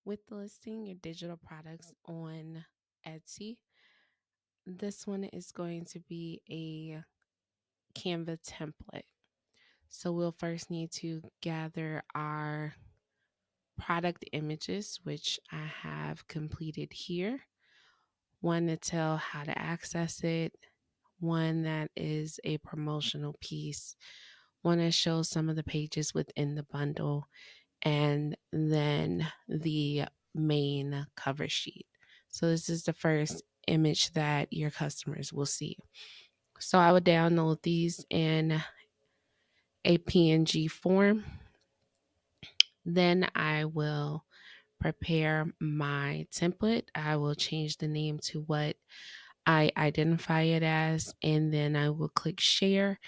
With listing your digital products on Etsy, this one is going to be a Canva template. So we'll first need to gather our product images, which I have completed here. One to tell how to access it, one that is a promotional piece, one that shows some of the pages within the bundle, and then the main cover sheet. So this is the first image that your customers will see. So I would download these in a PNG form. Then I will prepare my template. I will change the name to what I identify it as, and then I will click share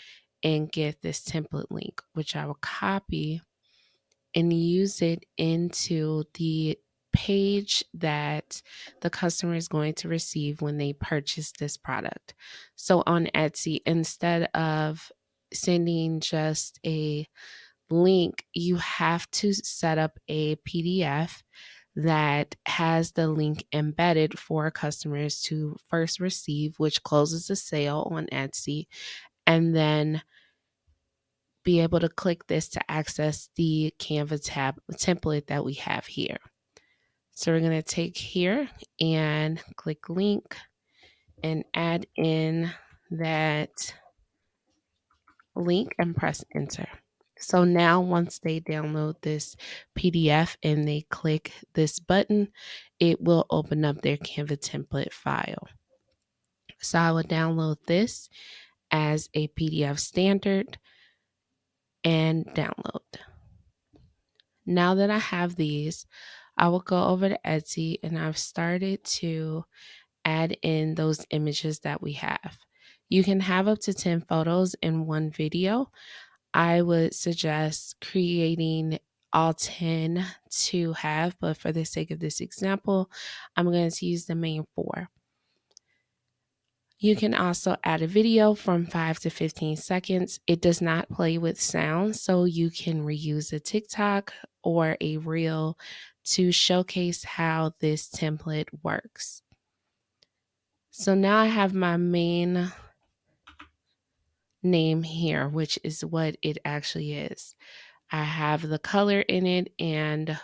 and get this template link, which I will copy and use it into the page that the customer is going to receive when they purchase this product. So on Etsy, instead of sending just a link, you have to set up a PDF that has the link embedded for customers to first receive, which closes the sale on Etsy, and then be able to click this to access the Canva tab template that we have here. So we're going to take here and click link and add in that link and press enter. So now once they download this PDF and they click this button, it will open up their Canva template file. So I will download this as a PDF standard and download. Now that I have these, I will go over to Etsy and I've started to add in those images that we have. You can have up to 10 photos in one video. I would suggest creating all 10 to have, but for the sake of this example, I'm going to use the main 4. You can also add a video from 5 to 15 seconds. It does not play with sound, so you can reuse a TikTok or a reel to showcase how this template works. So now I have my main name here, which is what it actually is. I have the color in it and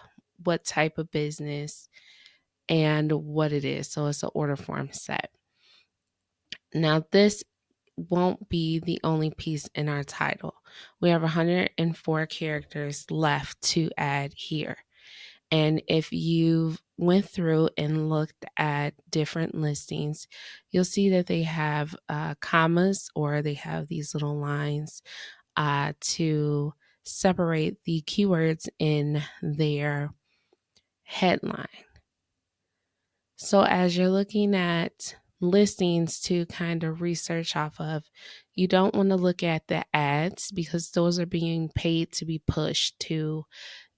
what type of business and what it is. So it's an order form set. Now this won't be the only piece in our title. We have 104 characters left to add here. And if you went through and looked at different listings, you'll see that they have commas, or they have these little lines to separate the keywords in their headline. So as you're looking at listings to kind of research off of, you don't want to look at the ads because those are being paid to be pushed to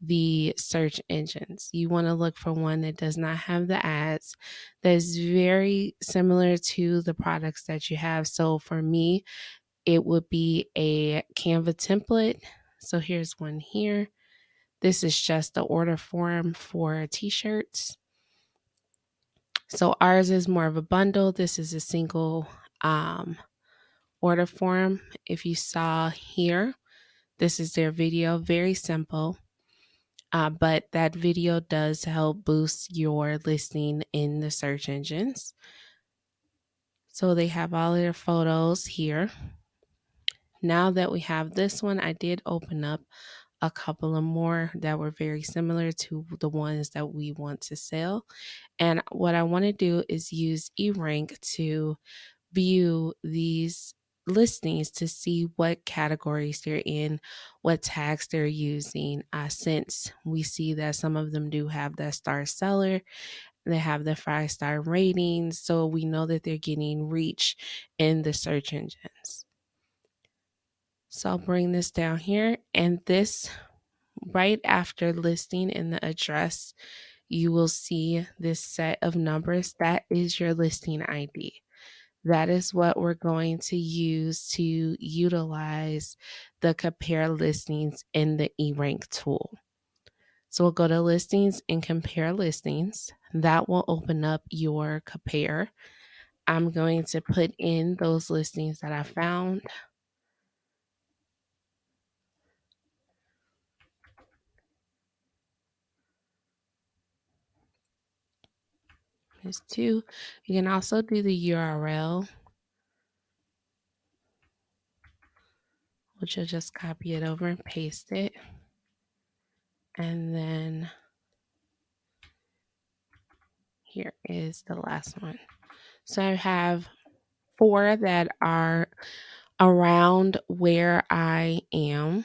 the search engines. You want to look for one that does not have the ads, that is very similar to the products that you have. So for me, it would be a Canva template. So here's one here. This is just the order form for t-shirts. So ours is more of a bundle. This is a single order form. If you saw here, this is their video, very simple. But that video does help boost your listing in the search engines. So they have all their photos here. Now that we have this one, I did open up a couple of more that were very similar to the ones that we want to sell. And what I want to do is use eRank to view these listings to see what categories they're in, what tags they're using. Since we see that some of them do have that star seller, they have the 5-star ratings, so we know that they're getting reach in the search engines. So I'll bring this down here, and this right after listing in the address, you will see this set of numbers. That is your listing ID. That is what we're going to use to utilize the compare listings in the eRank tool. So we'll go to listings and compare listings. That will open up your compare. I'm going to put in those listings that I found. There's two. You can also do the URL, which you'll just copy it over and paste it. And then here is the last one. So I have 4 that are around where I am,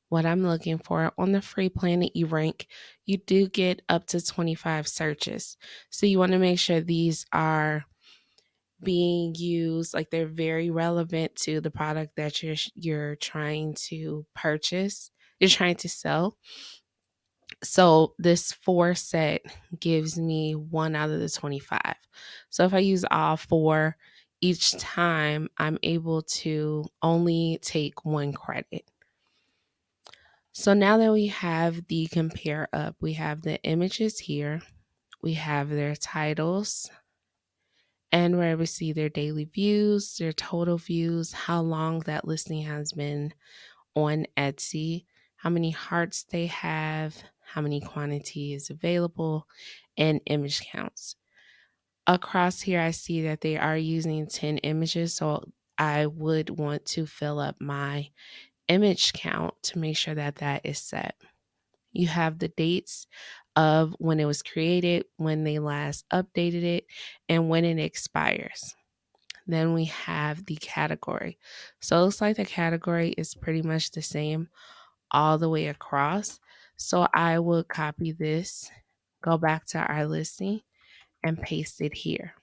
what I'm looking for. On the free plan at eRank, you do get up to 25 searches. So you want to make sure these are being used, like they're very relevant to the product that you're trying to purchase, you're trying to sell. So this 4 set gives me 1 out of the 25. So if I use all 4 each time, I'm able to only take 1 credit. So now that we have the compare up, we have the images here, we have their titles, and where we see their daily views, their total views, how long that listing has been on Etsy, how many hearts they have, how many quantity is available, and image counts. Across here, I see that they are using 10 images, so I would want to fill up my image count to make sure that that is set. You have the dates of when it was created, when they last updated it, and when it expires. Then we have the category. So it looks like the category is pretty much the same all the way across. So I would copy this, go back to our listing, and paste it here,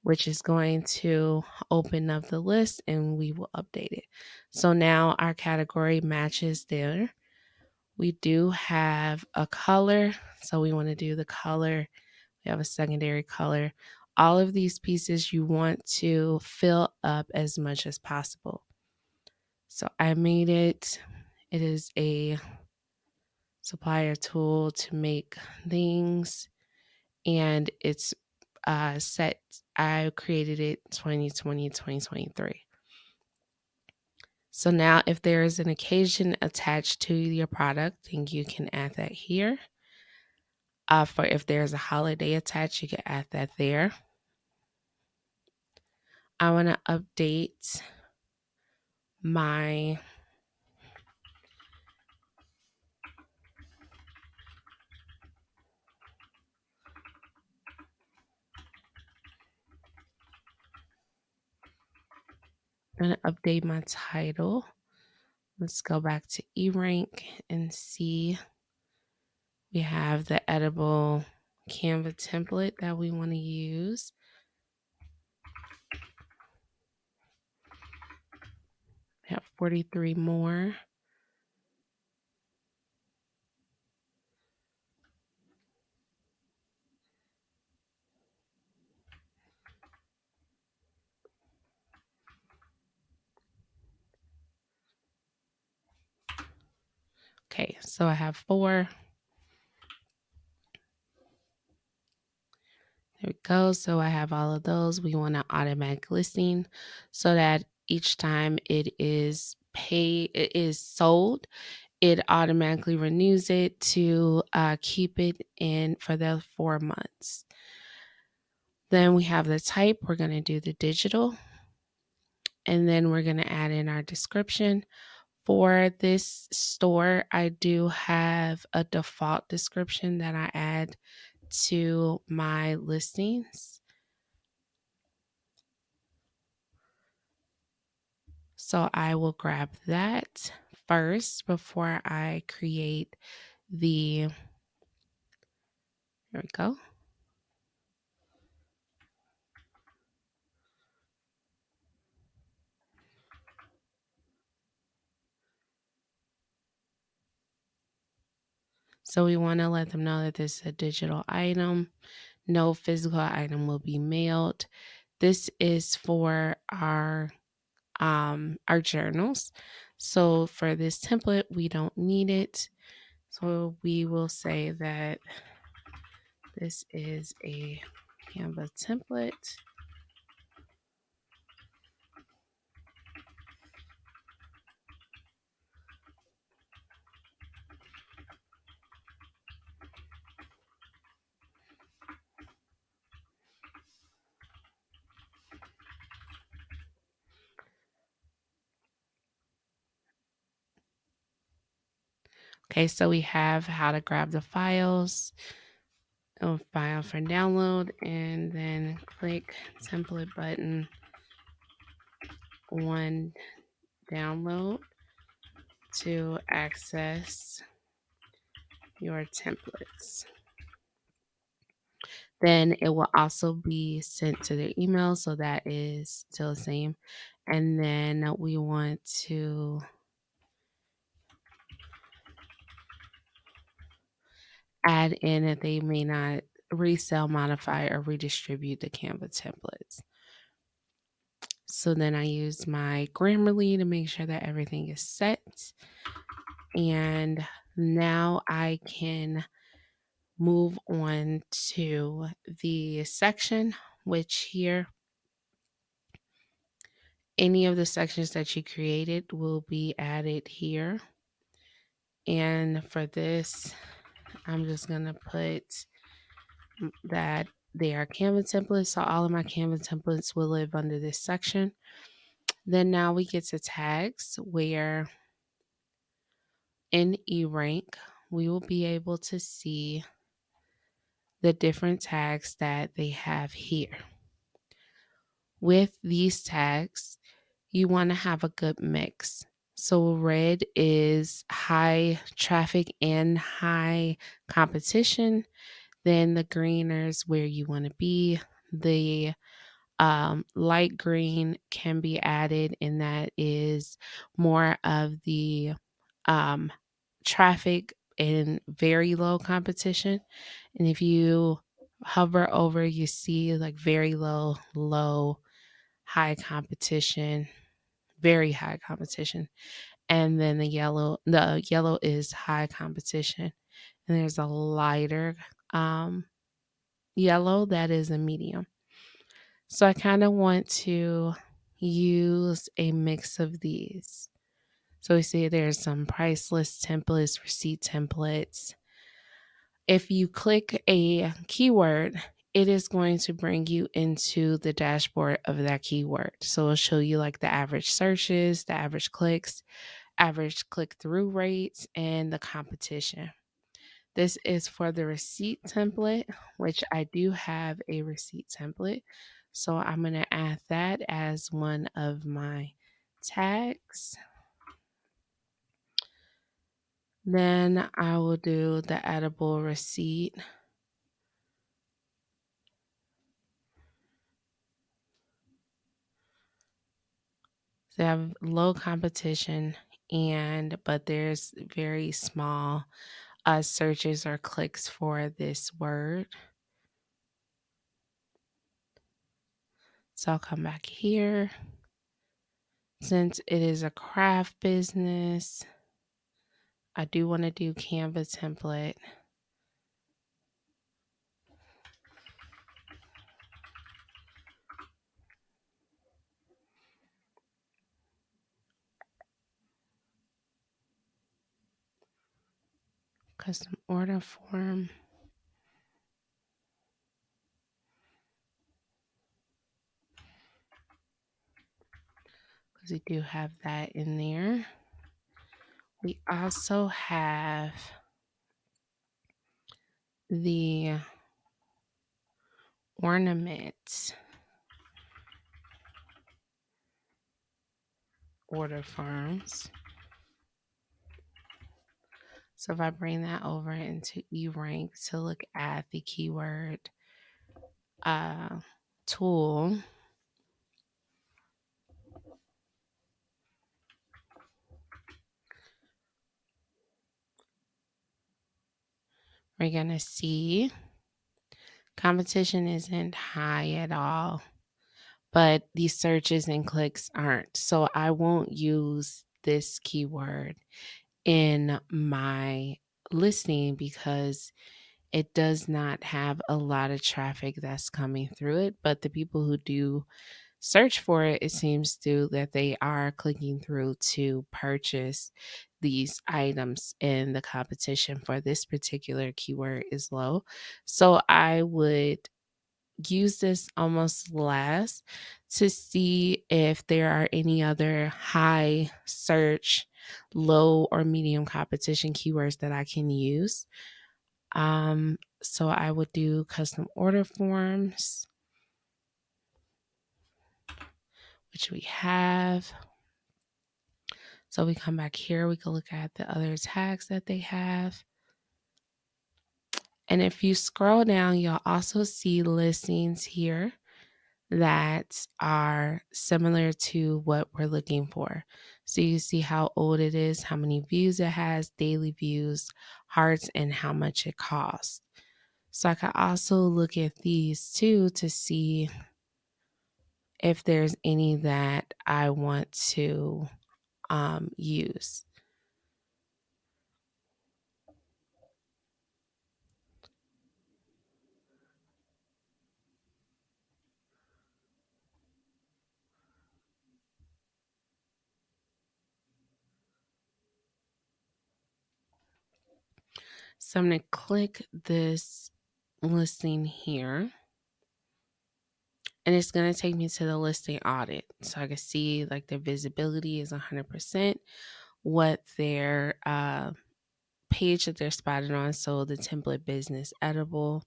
which is going to open up the list and we will update it. So now our category matches there. We do have a color. So we want to do the color. We have a secondary color. All of these pieces you want to fill up as much as possible. So I made it. It is a supplier tool to make things, and it's set. I created it 2020, 2023. So now if there is an occasion attached to your product, then you can add that here. For if there's a holiday attached, you can add that there. I want to update my title. Let's go back to eRank and see. We have the editable Canva template that we want to use. We have 43 more. Okay, so I have 4. There we go. So I have all of those. We want an automatic listing so that each time it is sold, it automatically renews it to keep it in for the 4 months. Then we have the type. We're going to do the digital. And then we're going to add in our description. For this store, I do have a default description that I add to my listings. So I will grab that first before I create the, there we go. So we want to let them know that this is a digital item. No physical item will be mailed. This is for our journals. So for this template, we don't need it. So we will say that this is a Canva template. Okay, so we have how to grab the files, a file for download, and then click template button on download to access your templates. Then it will also be sent to their email, so that is still the same. And then we want to add in that they may not resell, modify, or redistribute the Canva templates. So then I use my Grammarly to make sure that everything is set. And now I can move on to the section, which here, any of the sections that you created will be added here. And for this, I'm just going to put that they are Canva templates. So all of my Canva templates will live under this section. Then now we get to tags, where in eRank, we will be able to see the different tags that they have here. With these tags, you want to have a good mix. So red is high traffic and high competition. Then the green is where you want to be. The light green can be added, and that is more of the traffic and very low competition. And if you hover over, you see like very low, low, high competition, very high competition. And then the yellow is high competition. And there's a lighter yellow that is a medium. So I kind of want to use a mix of these. So we see there's some price list templates, receipt templates. If you click a keyword, it is going to bring you into the dashboard of that keyword. So it'll show you like the average searches, the average clicks, average click-through rates, and the competition. This is for the receipt template, which I do have a receipt template. So I'm going to add that as one of my tags. Then I will do the addable receipt. So I have low competition, but there's very small searches or clicks for this word. So I'll come back here. Since it is a craft business, I do want to do Canva template. Custom order form. Because we do have that in there. We also have the ornament order forms. So if I bring that over into eRank to look at the keyword tool, we're going to see competition isn't high at all, but these searches and clicks aren't. So I won't use this keyword in my listing because it does not have a lot of traffic that's coming through it. But the people who do search for it, it seems to that they are clicking through to purchase these items, and the competition for this particular keyword is low. So I would use this almost last to see if there are any other high search, low or medium competition keywords that I can use. So I would do custom order forms, which we have. So we come back here, we can look at the other tags that they have. And if you scroll down, you'll also see listings here that are similar to what we're looking for. So you see how old it is, how many views it has, daily views, hearts, and how much it costs. So I can also look at these too to see if there's any that I want to use. So I'm going to click this listing here, and it's going to take me to the listing audit. So I can see like their visibility is 100%, what their page that they're spotted on. So the template business editable,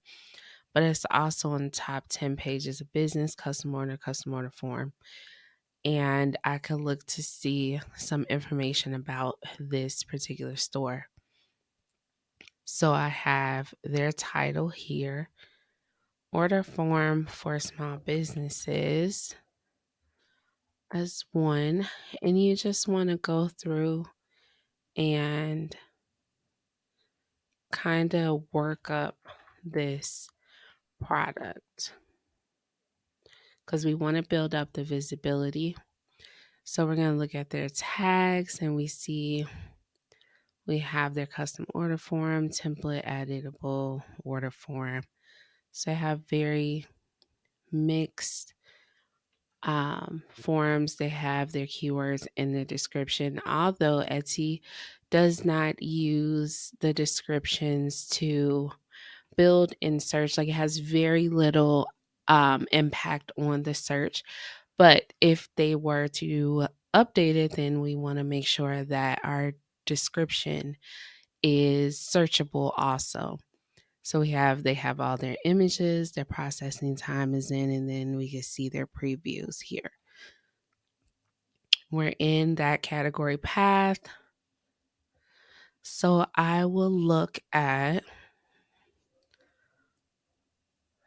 but it's also on the top 10 pages of business, custom order form. And I could look to see some information about this particular store. So I have their title here, order form for small businesses as one. And you just want to go through and kind of work up this product because we want to build up the visibility. So we're going to look at their tags, and we see we have their custom order form, template, editable order form. So I have very mixed forms. They have their keywords in the description, although Etsy does not use the descriptions to build in search. Like, it has very little impact on the search. But if they were to update it, then we want to make sure that our description is searchable also. So they have all their images, their processing time is in, and then we can see their previews here. We're in that category path. So I will look at,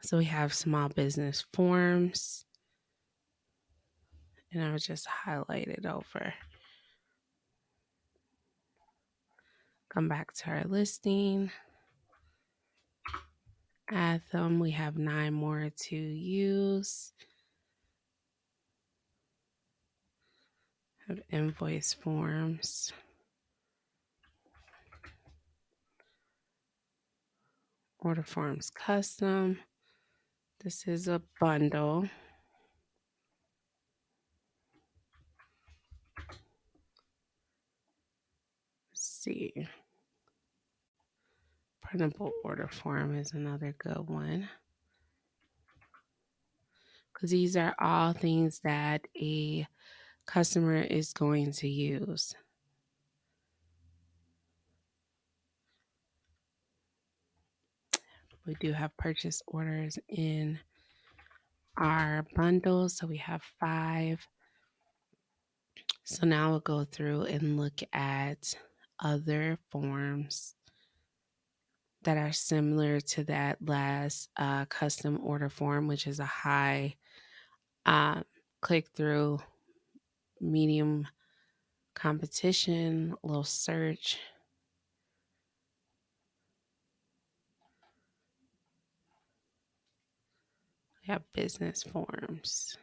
so we have small business forms, and I would just highlight it over. Come back to our listing. Add them. We have 9 more to use. Have invoice forms. Order forms custom. This is a bundle. Let's see. Printable order form is another good one, because these are all things that a customer is going to use. We do have purchase orders in our bundle, so we have 5. So now we'll go through and look at other forms that are similar to that last custom order form, which is a high click through, medium competition, low search. We have business forms,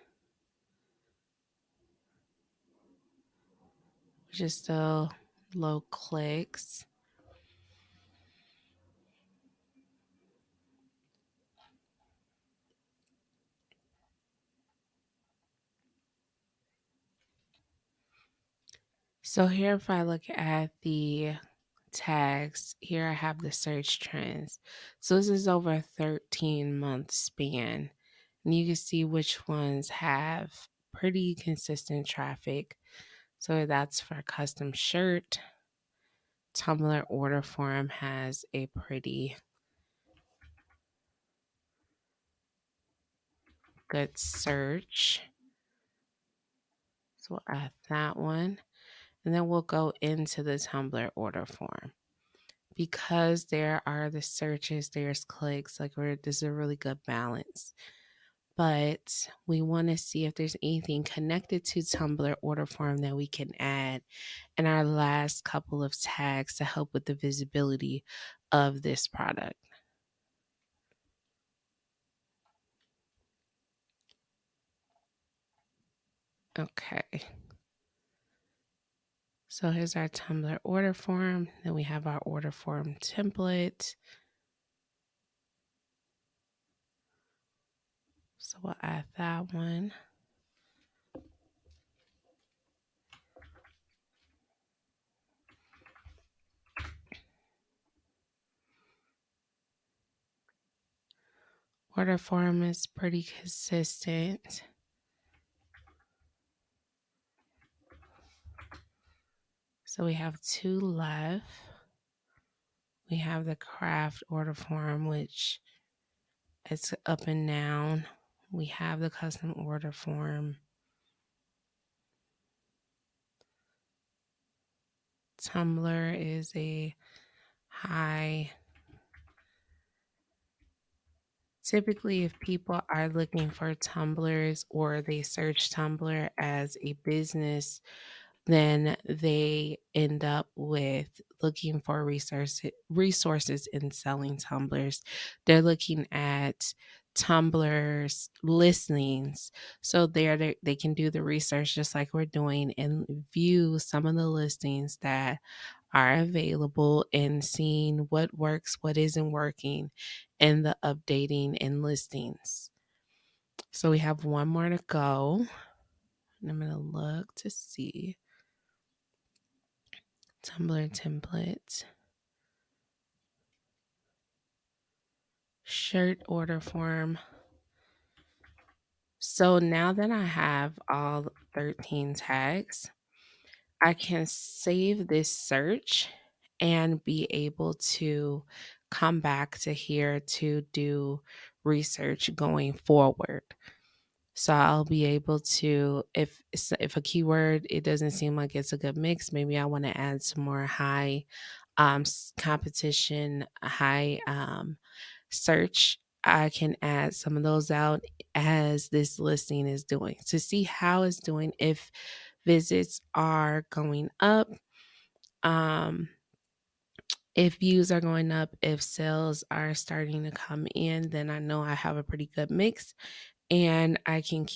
which is still low clicks. So here, if I look at the tags, here I have the search trends. So this is over a 13-month span. And you can see which ones have pretty consistent traffic. So that's for custom shirt. Tumblr order form has a pretty good search. So we'll add that one. And then we'll go into the Tumblr order form. Because there are the searches, there's clicks, like this is a really good balance. But we want to see if there's anything connected to Tumblr order form that we can add in our last couple of tags to help with the visibility of this product. Okay. So here's our Tumblr order form. Then we have our order form template. So we'll add that one. Order form is pretty consistent. So we have 2 left. We have the craft order form, which it's up and down. We have the custom order form. Tumblr is a high. Typically, if people are looking for Tumblrs or they search Tumblr as a business, then they end up with looking for resources in selling tumblers. They're looking at Tumblr's listings. So they can do the research just like we're doing and view some of the listings that are available and seeing what works, what isn't working, and the updating and listings. So we have one more to go. And I'm going to look to see. Tumblr template. Shirt order form. So now that I have all 13 tags, I can save this search and be able to come back to here to do research going forward. So I'll be able to, if a keyword, it doesn't seem like it's a good mix, maybe I want to add some more high competition, high search, I can add some of those out as this listing is doing to see how it's doing, if visits are going up, if views are going up, if sales are starting to come in, then I know I have a pretty good mix and I can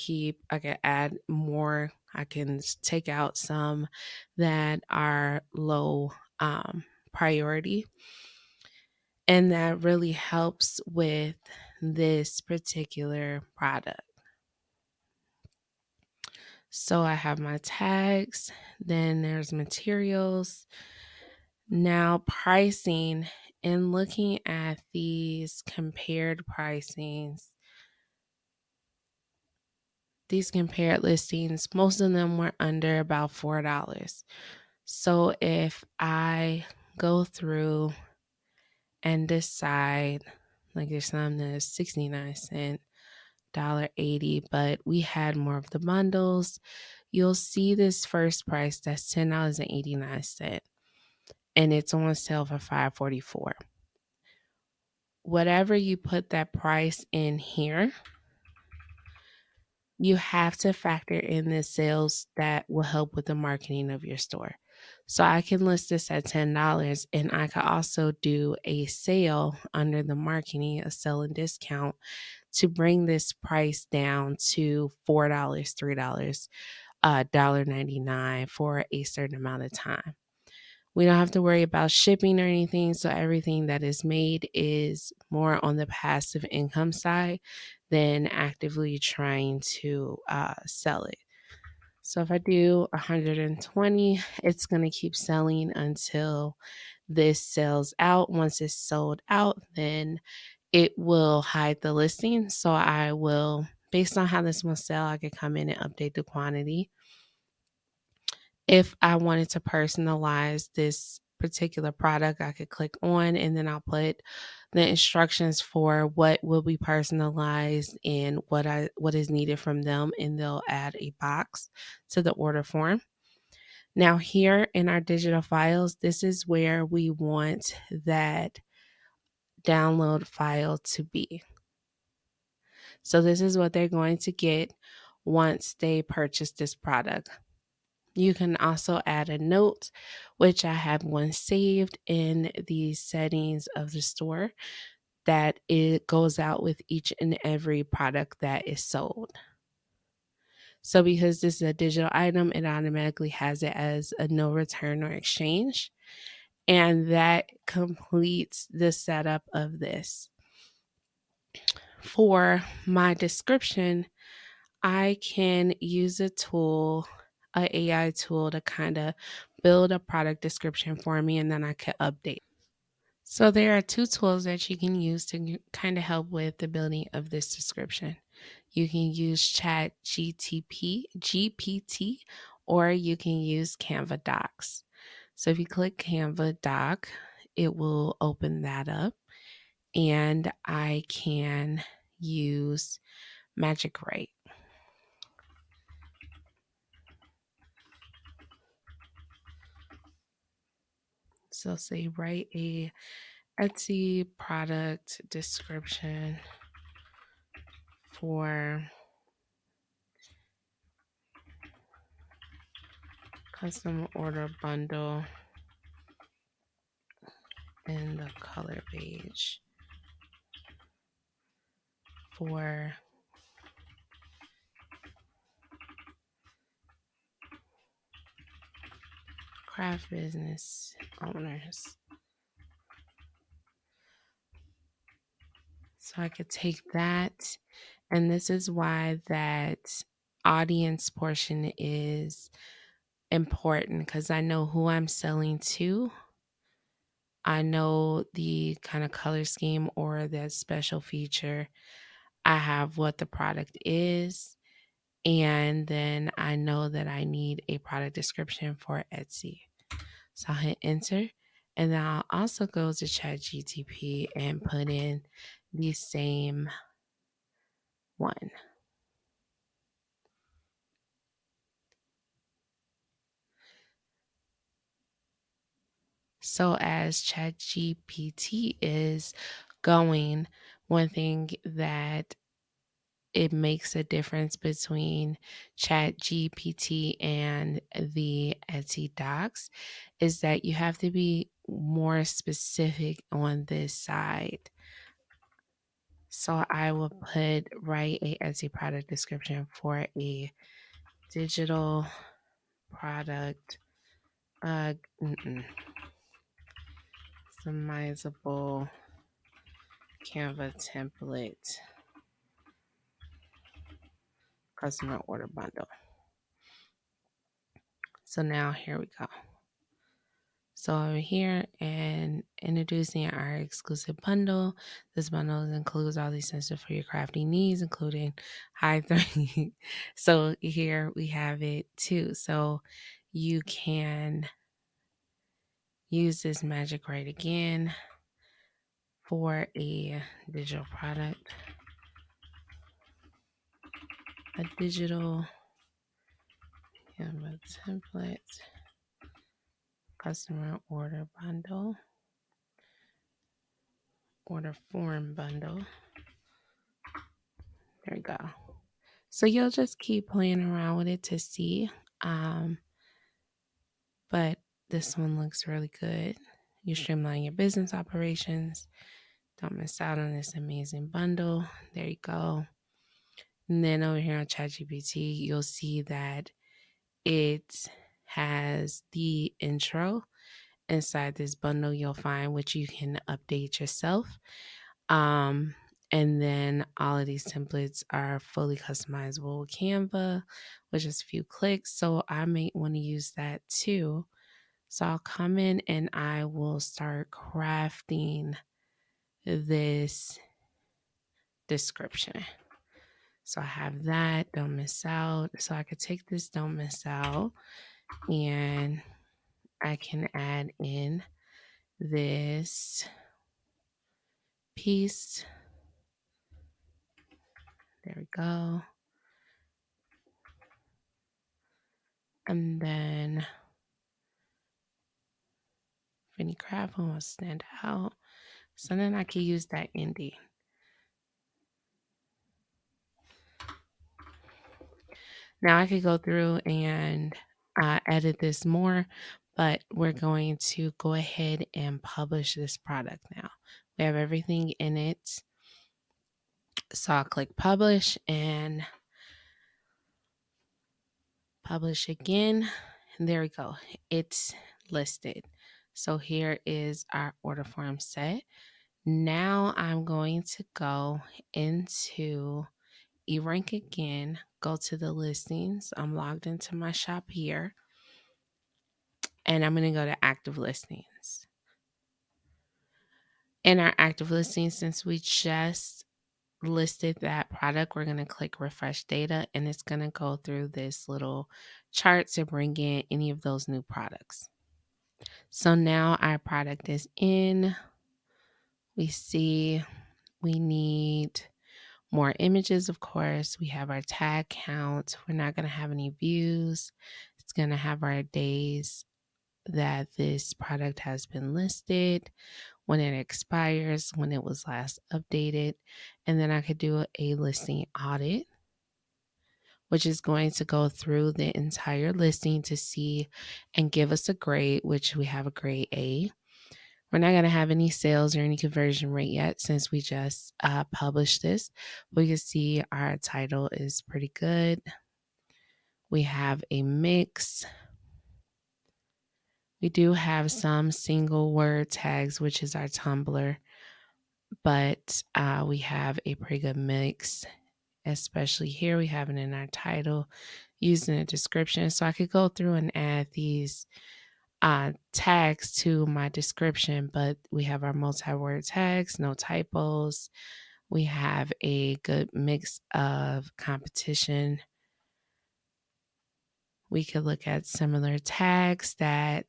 add more. I can take out some that are low priority. And that really helps with this particular product. So I have my tags, then there's materials. Now pricing, and looking at these compared pricings, these compared listings, most of them were under about $4. So if I go through and decide, like there's some that's 69 cents, $1.80, but we had more of the bundles, you'll see this first price that's $10.89, and it's on sale for $5.44. Whatever you put that price in here, you have to factor in the sales that will help with the marketing of your store. So I can list this at $10, and I could also do a sale under the marketing, a sell and discount, to bring this price down to $4, $3, $1.99 for a certain amount of time. We don't have to worry about shipping or anything. So everything that is made is more on the passive income side than actively trying to sell it. So if I do 120, it's going to keep selling until this sells out. Once it's sold out, then it will hide the listing. So I will, based on how this will sell, I could come in and update the quantity. If I wanted to personalize this particular product, I could click on and then I'll put the instructions for what will be personalized and what is needed from them, and they'll add a box to the order form. Now here in our digital files, this is where we want that download file to be. So this is what they're going to get once they purchase this product. You can also add a note, which I have one saved in the settings of the store, that it goes out with each and every product that is sold. So because this is a digital item, it automatically has it as a no return or exchange. And that completes the setup of this. For my description, I can use a tool, an AI tool, to kind of build a product description for me, and then I can update. So there are two tools that you can use to kind of help with the building of this description. You can use Chat GPT, or you can use Canva Docs. So if you click Canva Doc, it will open that up, and I can use Magic Write. So say write a Etsy product description for custom order bundle in the color beige for craft business owners. So I could take that, and this is why that audience portion is important, because I know who I'm selling to. I know the kind of color scheme or that special feature. I have what the product is, and then I know that I need a product description for Etsy. So I'll hit enter, and then I'll also go to ChatGPT and put in the same one. So as ChatGPT is going, one thing that it makes a difference between ChatGPT and the Etsy docs is that you have to be more specific on this side. So I will write a Etsy product description for a digital product, customizable Canva template, customer order bundle. So now here we go. So over here and introducing our exclusive bundle. This bundle includes all the essentials for your crafting needs, including high three. So here we have it too. So you can use this Magic Write again for a digital product, a digital Canva template, customer order bundle, order form bundle. There we go. So you'll just keep playing around with it to see. But this one looks really good. You streamline your business operations. Don't miss out on this amazing bundle. There you go. And then over here on ChatGPT, you'll see that it has the intro. Inside this bundle, you'll find which you can update yourself. And then all of these templates are fully customizable with Canva with just a few clicks. So I may want to use that too. So I'll come in and I will start crafting this description. So I have that, don't miss out. So I could take this don't miss out and I can add in this piece. There we go. And then if any craft one will stand out. So then I can use that ending. Now I could go through and edit this more, but we're going to go ahead and publish this product now. We have everything in it. So I'll click publish and publish again. And there we go. It's listed. So here is our order form set. Now I'm going to go into eRank again, go to the listings. I'm logged into my shop here. And I'm going to go to active listings. In our active listings, since we just listed that product, we're going to click refresh data and it's going to go through this little chart to bring in any of those new products. So now our product is in. We see we need more images, of course. We have our tag count. We're not going to have any views. It's going to have our days that this product has been listed, when it expires, when it was last updated. And then I could do a listing audit, which is going to go through the entire listing to see and give us a grade, which we have a grade A. We're not going to have any sales or any conversion rate yet since we just published this. We can see our title is pretty good. We have a mix. We do have some single word tags, which is our Tumblr, but we have a pretty good mix, especially here. We have it in our title, using a description. So I could go through and add these tags to my description, but we have our multi-word tags, no typos. We have a good mix of competition. We could look at similar tags that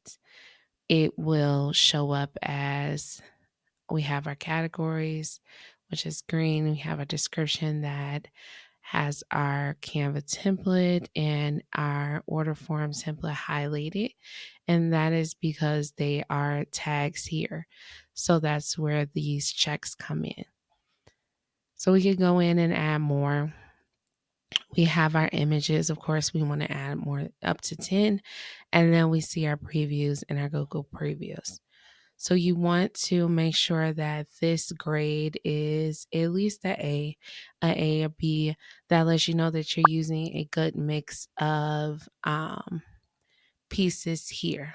it will show up as. We have our categories, which is green. We have a description that has our Canva template and our order form template highlighted. And that is because they are tags here. So that's where these checks come in. So we could go in and add more. We have our images. Of course, we want to add more up to 10. And then we see our previews and our Google previews. So you want to make sure that this grade is at least a A, a B. That lets you know that you're using a good mix of pieces here.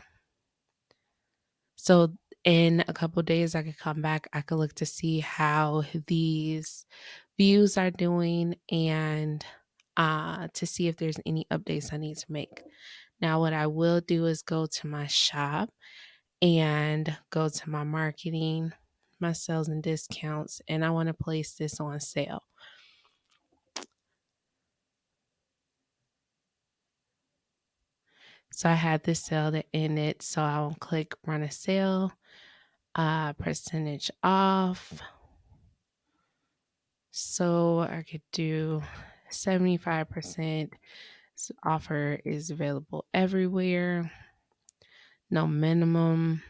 So in a couple of days, I could come back. I could look to see how these views are doing and to see if there's any updates I need to make. Now, what I will do is go to my shop and go to my marketing, my sales and discounts, and I want to place this on sale. So I had this sale that in it, so I'll click run a sale, percentage off. So I could do 75%. This offer is available everywhere. No minimum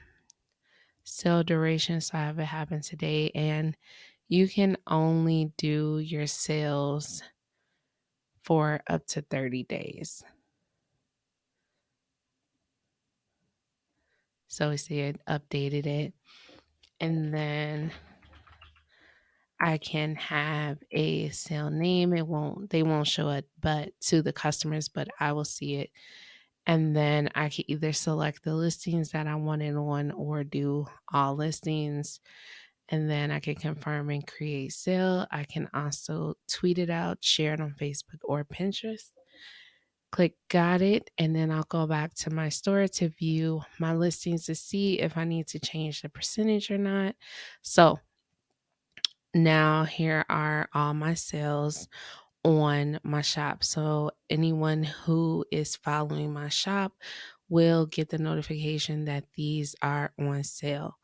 sale duration, so I have it happen today, and you can only do your sales for up to 30 days. So we see it updated it. And then I can have a sale name. They won't show it but to the customers, but I will see it. And then I can either select the listings that I wanted on or do all listings. and then I can confirm and create sale. I can also tweet it out, share it on Facebook or Pinterest. Click got it, and then I'll go back to my store to view my listings to see if I need to change the percentage or not. So now here are all my sales on my shop. So anyone who is following my shop will get the notification that these are on sale.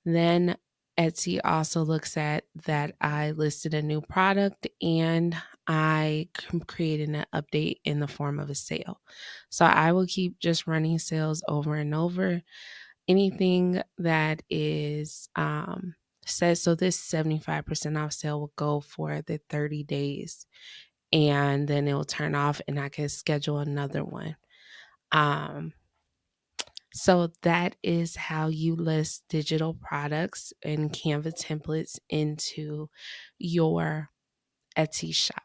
Then Etsy also looks at that I listed a new product and I created an update in the form of a sale. So I will keep just running sales over and over. Anything that is says, so this 75% off sale will go for the 30 days and then it will turn off and I can schedule another one. So that is how you list digital products and Canva templates into your Etsy shop.